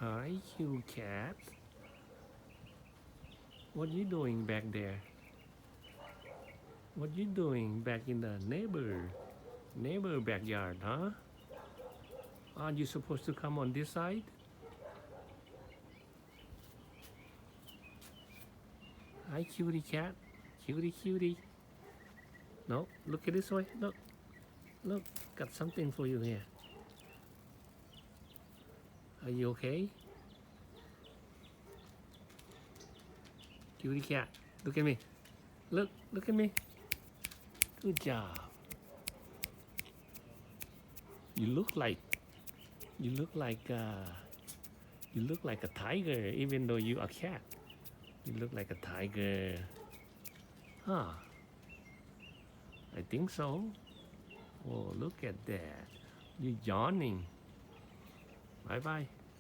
Hi, you cat. What you doing back there? What you doing back in the neighbor backyard, huh? Aren't you supposed to come on this side? Hi, cutie cat. Cutie. No, look at this way. Look. Got something for you here. Are you okay? Cutie cat. Look at me. Look at me. Good job. You look like you look like uh, you look like a tiger, even though you are a cat. You look like a tiger. Huh? I think so. Oh, look at that. You're yawning. Bye bye.